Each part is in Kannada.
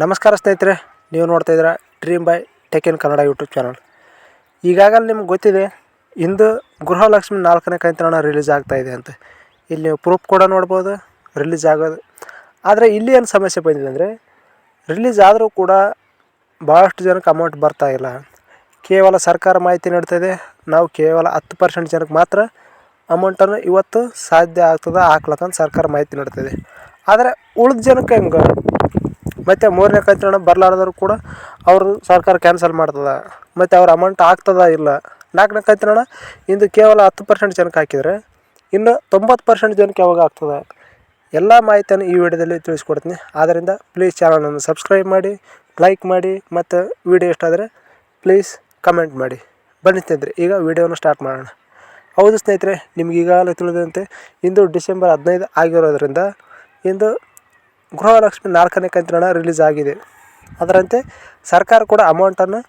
ನಮಸ್ಕಾರ ಸ್ನೇಹಿತರೆ, ನೀವು ನೋಡ್ತಾ ಇದ್ದೀರಾ dream by tech in Kannada YouTube channel. ಈಗಾಗಲೇ ನಿಮ್ಗೆ ಗೊತ್ತಿದೆ, ಇಂದು ಗೃಹಲಕ್ಷ್ಮಿ 4ನೇ ಕಂತಿನ ಹಣ ರಿಲೀಸ್ ಆಗ್ತಾಯಿದೆ ಅಂತ. ಇಲ್ಲಿ ನೀವು ಪ್ರೂಫ್ ಕೂಡ ನೋಡ್ಬೋದು ರಿಲೀಸ್ ಆಗೋದು. ಆದರೆ ಇಲ್ಲಿ ಏನು ಸಮಸ್ಯೆ ಬಂದಿದೆ ಅಂದರೆ, ರಿಲೀಸ್ ಆದರೂ ಕೂಡ ಭಾಳಷ್ಟು ಜನಕ್ಕೆ ಅಮೌಂಟ್ ಬರ್ತಾಯಿಲ್ಲ. ಕೇವಲ ಸರ್ಕಾರ ಮಾಹಿತಿ ನೀಡ್ತಾಯಿದೆ, ನಾವು ಕೇವಲ 10% ಜನಕ್ಕೆ ಮಾತ್ರ ಅಮೌಂಟನ್ನು ಇವತ್ತು ಸಾಧ್ಯ ಆಗ್ತದೆ ಹಾಕ್ಲಕ್ಕಂತ ಸರ್ಕಾರ ಮಾಹಿತಿ ನೀಡ್ತಾಯಿದೆ. ಆದರೆ ಉಳಿದ ಜನಕ್ಕೆ ಹೆಂಗೆ? ಮತ್ತು 3ನೇ ಕಂತಿನ ಹಣ ಬರಲಾರ್ದವ್ರು ಕೂಡ ಅವರು ಸರ್ಕಾರ ಕ್ಯಾನ್ಸಲ್ ಮಾಡ್ತದೆ, ಮತ್ತು ಅವ್ರ ಅಮೌಂಟ್ ಆಗ್ತದ ಇಲ್ಲ. 4ನೇ ಕಂತಿನ ಹಣ ಇಂದು ಕೇವಲ 10% ಜನಕ್ಕೆ ಹಾಕಿದರೆ ಇನ್ನು 90% ಜನಕ್ಕೆ ಯಾವಾಗ ಆಗ್ತದೆ? ಎಲ್ಲ ಮಾಹಿತಿಯನ್ನು ಈ ವಿಡಿಯೋದಲ್ಲಿ ತಿಳಿಸ್ಕೊಡ್ತೀನಿ. ಆದ್ದರಿಂದ ಪ್ಲೀಸ್ ಚಾನಲನ್ನು ಸಬ್ಸ್ಕ್ರೈಬ್ ಮಾಡಿ, ಲೈಕ್ ಮಾಡಿ, ಮತ್ತು ವಿಡಿಯೋ ಇಷ್ಟ ಆದರೆ ಪ್ಲೀಸ್ ಕಮೆಂಟ್ ಮಾಡಿ. ಬನ್ನಿ ಸ್ನೇಹಿತರೆ, ಈಗ ವಿಡಿಯೋನ ಸ್ಟಾರ್ಟ್ ಮಾಡೋಣ. ಹೌದು ಸ್ನೇಹಿತರೆ, ನಿಮ್ಗೆ ಈಗಾಗಲೇ ತಿಳಿದಂತೆ ಇಂದು ಡಿಸೆಂಬರ್ 15 ಆಗಿರೋದರಿಂದ ಇಂದು ಗೃಹಲಕ್ಷ್ಮಿ 4ನೇ ಕಂತಿನ ಹಣ ರಿಲೀಸ್ ಆಗಿದೆ. ಅದರಂತೆ ಸರ್ಕಾರ ಕೂಡ ಅಮೌಂಟನ್ನು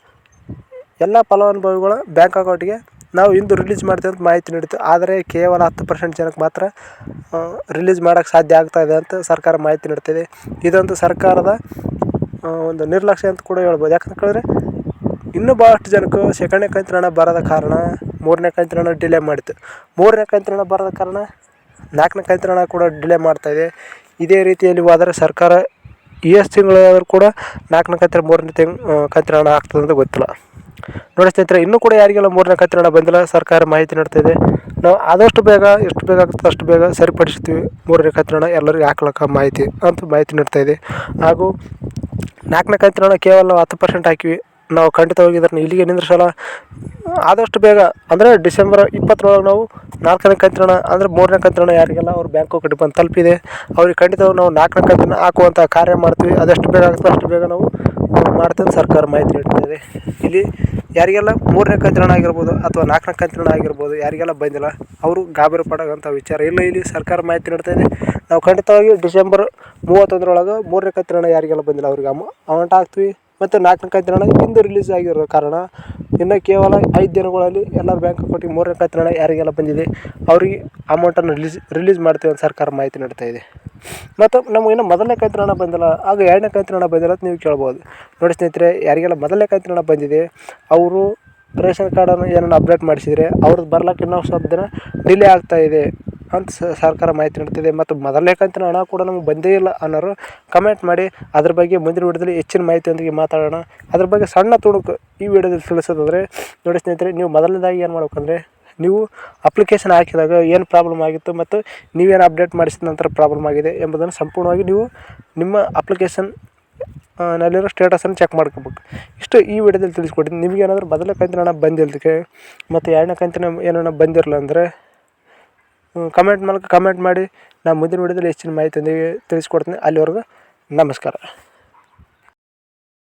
ಎಲ್ಲ ಫಲಾನುಭವಿಗಳ ಬ್ಯಾಂಕ್ ಅಕೌಂಟಿಗೆ ನಾವು ಇಂದು ರಿಲೀಸ್ ಮಾಡ್ತೀವಿ ಅಂತ ಮಾಹಿತಿ ನೀಡಿತು. ಆದರೆ ಕೇವಲ 10% ಜನಕ್ಕೆ ಮಾತ್ರ ರಿಲೀಸ್ ಮಾಡೋಕ್ಕೆ ಸಾಧ್ಯ ಆಗ್ತಾಯಿದೆ ಅಂತ ಸರ್ಕಾರ ಮಾಹಿತಿ ನೀಡ್ತಿದೆ. ಇದೊಂದು ಸರ್ಕಾರದ ಒಂದು ನಿರ್ಲಕ್ಷ್ಯ ಅಂತ ಕೂಡ ಹೇಳ್ಬೋದು. ಯಾಕಂತ ಕೇಳಿದ್ರೆ ಇನ್ನೂ ಭಾಳಷ್ಟು ಜನಕ್ಕೆ 2ನೇ ಕಂತಿನ ಹಣ ಬರದ ಕಾರಣ 3ನೇ ಕಂತಿನ ಹಣ ಡಿಲೇ ಮಾಡಿತು. 3ನೇ ಕಂತಿನ ಹಣ ಬರದ ಕಾರಣ 4ನೇ ಕಂತಿನ ಹಣ ಕೂಡ ಡಿಲೇ ಮಾಡ್ತಾಯಿದೆ. ಇದೇ ರೀತಿಯಲ್ಲಿ ಹೋದರೆ ಸರ್ಕಾರ ಎಷ್ಟು ತಿಂಗಳಾದರೂ ಕೂಡ 4ನೇ ಕಂತಿನ 3ನೇ ಕಂತಿನ ಹಣ ಆಗ್ತದೆ ಅಂತ ಗೊತ್ತಿಲ್ಲ. ನೋಡಿ ಸ್ನೇಹಿತರೆ, ಇನ್ನೂ ಕೂಡ ಯಾರಿಗೆಲ್ಲ 3ನೇ ಕಂತಿನ ಹಣ ಬಂದಿಲ್ಲ ಸರ್ಕಾರ ಮಾಹಿತಿ ನೀಡ್ತಾಯಿದೆ. ನಾವು ಆದಷ್ಟು ಬೇಗ ಎಷ್ಟು ಬೇಗ ಆಗ್ತದೆ ಅಷ್ಟು ಬೇಗ ಸರಿಪಡಿಸ್ತೀವಿ 3ನೇ ಕಂತಿನ ಹಣ ಎಲ್ಲರಿಗೂ ಹಾಕ್ಲಕ್ಕ ಮಾಹಿತಿ ನೀಡ್ತಾಯಿದೆ. ಹಾಗೂ 4ನೇ ಕಂತಿನ ಹಣ ಕೇವಲ 10% ಹಾಕಿವಿ. ನಾವು ಖಂಡಿತವಾಗಿ ಇದನ್ನು ಇಲ್ಲಿಗೆ ನಿಂದ್ರಿಸಲ್ಲ. ಆದಷ್ಟು ಬೇಗ ಅಂದರೆ ಡಿಸೆಂಬರ್ 20 ನಾವು 4ನೇ ಕಂತಿನ ಹಣ ಅಂದರೆ 3ನೇ ಕಂತಿನ ಹಣ ಯಾರಿಗೆಲ್ಲ ಅವ್ರ ಬ್ಯಾಂಕ್ ಅಕೌಂಟಿಗೆ ಬಂದು ತಲುಪಿದೆ ಅವ್ರಿಗೆ ಖಂಡಿತವಾಗಿ ನಾವು 4ನೇ ಕಂತಿನ ಹಾಕುವಂಥ ಕಾರ್ಯ ಮಾಡ್ತೀವಿ. ಅದೆಷ್ಟು ಬೇಗ ಆಗುತ್ತೋ ಅಷ್ಟು ಬೇಗ ನಾವು ಮಾಡ್ತೀವಿ ಸರ್ಕಾರ ಮಾಹಿತಿ ನೀಡ್ತಾಯಿದೆ. ಇಲ್ಲಿ ಯಾರಿಗೆಲ್ಲ 3ನೇ ಕಂತಿನ ಹಣ ಆಗಿರ್ಬೋದು ಅಥವಾ 4ನೇ ಕಂತಿನ ಹಣ ಆಗಿರ್ಬೋದು, ಯಾರಿಗೆಲ್ಲ ಬಂದಿಲ್ಲ ಅವರು ಗಾಬರಿ ಪಡೋಂಥ ವಿಚಾರ ಇಲ್ಲ. ಇಲ್ಲಿ ಸರ್ಕಾರ ಮಾಹಿತಿ ನೀಡ್ತಾಯಿದೆ. ನಾವು ಖಂಡಿತವಾಗಿ ಡಿಸೆಂಬರ್ 31 3ನೇ ಕಂತಿನ ಹಣ ಯಾರಿಗೆಲ್ಲ ಬಂದಿಲ್ಲ ಅವ್ರಿಗೆ ಅಮೌಂಟ್ ಹಾಕ್ತೀವಿ. ಮತ್ತು 4ನೇ ಕಂತಿನ ಹಣ ಇಂದು ರಿಲೀಸ್ ಆಗಿರೋ ಕಾರಣ ಇನ್ನು ಕೇವಲ 5 ದಿನಗಳಲ್ಲಿ ಎಲ್ಲ ಬ್ಯಾಂಕ್ ಅಕೌಂಟಿಗೆ 3ನೇ ಕಂತಿನ ಹಣ ಯಾರಿಗೆಲ್ಲ ಬಂದಿದೆ ಅವರಿಗೆ ಅಮೌಂಟನ್ನು ರಿಲೀಸ್ ಮಾಡ್ತೀವಿ ಅಂತ ಸರ್ಕಾರ ಮಾಹಿತಿ ನೀಡ್ತಾಯಿದೆ. ಮತ್ತು ನಮಗೆ ಇನ್ನೂ ಮೊದಲನೇ ಕಂತಿನ ಹಣ ಬಂದಿಲ್ಲ, ಆಗ 2ನೇ ಕಂತಿನ ಹಣ ಬಂದಿಲ್ಲ ಅಂತ ನೀವು ಕೇಳ್ಬೋದು. ನೋಡಿ ಸ್ನೇಹಿತರೆ, ಯಾರಿಗೆಲ್ಲ ಮೊದಲನೇ ಕಂತಿನ ಹಣ ಬಂದಿದೆ ಅವರು ರೇಷನ್ ಕಾರ್ಡನ್ನು ಏನನ್ನು ಅಪ್ಡೇಟ್ ಮಾಡಿಸಿದರೆ ಅವ್ರದ್ದು ಬರ್ಲಿಕ್ಕೆ ಇನ್ನೂ ಸ್ವಲ್ಪ ದಿನ ಡಿಲೇ ಆಗ್ತಾಯಿದೆ ಅಂತ ಸರ್ಕಾರ ಮಾಹಿತಿ ನೀಡ್ತಿದೆ. ಮತ್ತು ಮೊದಲನೇ ಕಂತಿನ ಹಣ ಕೂಡ ನಮಗೆ ಬಂದೇ ಇಲ್ಲ ಅನ್ನೋರು ಕಮೆಂಟ್ ಮಾಡಿ. ಅದ್ರ ಬಗ್ಗೆ ಮುಂದಿನ ವಿಡಿಯೋದಲ್ಲಿ ಹೆಚ್ಚಿನ ಮಾಹಿತಿಯೊಂದಿಗೆ ಮಾತಾಡೋಣ. ಅದ್ರ ಬಗ್ಗೆ ಸಣ್ಣ ತುಣುಕು ಈ ವಿಡಿಯೋದಲ್ಲಿ ತಿಳಿಸೋದಾದರೆ, ನೋಡಿ ಸ್ನೇಹಿತರೆ, ನೀವು ಮೊದಲನೇದಾಗಿ ಏನು ಮಾಡ್ಬೇಕಂದ್ರೆ, ನೀವು ಅಪ್ಲಿಕೇಶನ್ ಹಾಕಿದಾಗ ಏನು ಪ್ರಾಬ್ಲಮ್ ಆಗಿತ್ತು ಮತ್ತು ನೀವೇನು ಅಪ್ಡೇಟ್ ಮಾಡಿಸಿದ ನಂತರ ಪ್ರಾಬ್ಲಮ್ ಆಗಿದೆ ಎಂಬುದನ್ನು ಸಂಪೂರ್ಣವಾಗಿ ನೀವು ನಿಮ್ಮ ಅಪ್ಲಿಕೇಶನ್ ನಲ್ಲಿರೋ ಸ್ಟೇಟಸನ್ನು ಚೆಕ್ ಮಾಡ್ಕೋಬೇಕು. ಇಷ್ಟು ಈ ವಿಡಿಯೋದಲ್ಲಿ ತಿಳಿಸ್ಕೊಡ್ತೀನಿ. ನಿಮಗೇನಾದರೂ ಮೊದಲನೇ ಕಂತಿನ ಹಣ ಬಂದಿಲ್ಲದಕ್ಕೆ ಮತ್ತು 2ನೇ ಕಂತಿನ ಏನೋ ಬಂದಿರಲ್ಲ ಅಂದರೆ ಕಮೆಂಟ್ ಮಾಡಿ. ನಾನು ಮುಂದಿನ ವಿಡಿಯೋದಲ್ಲಿ ಹೆಚ್ಚಿನ ಮಾಹಿತಿಯೊಂದಿಗೆ ತಿಳಿಸ್ಕೊಡ್ತೀನಿ. ಅಲ್ಲಿವರೆಗೂ ನಮಸ್ಕಾರ.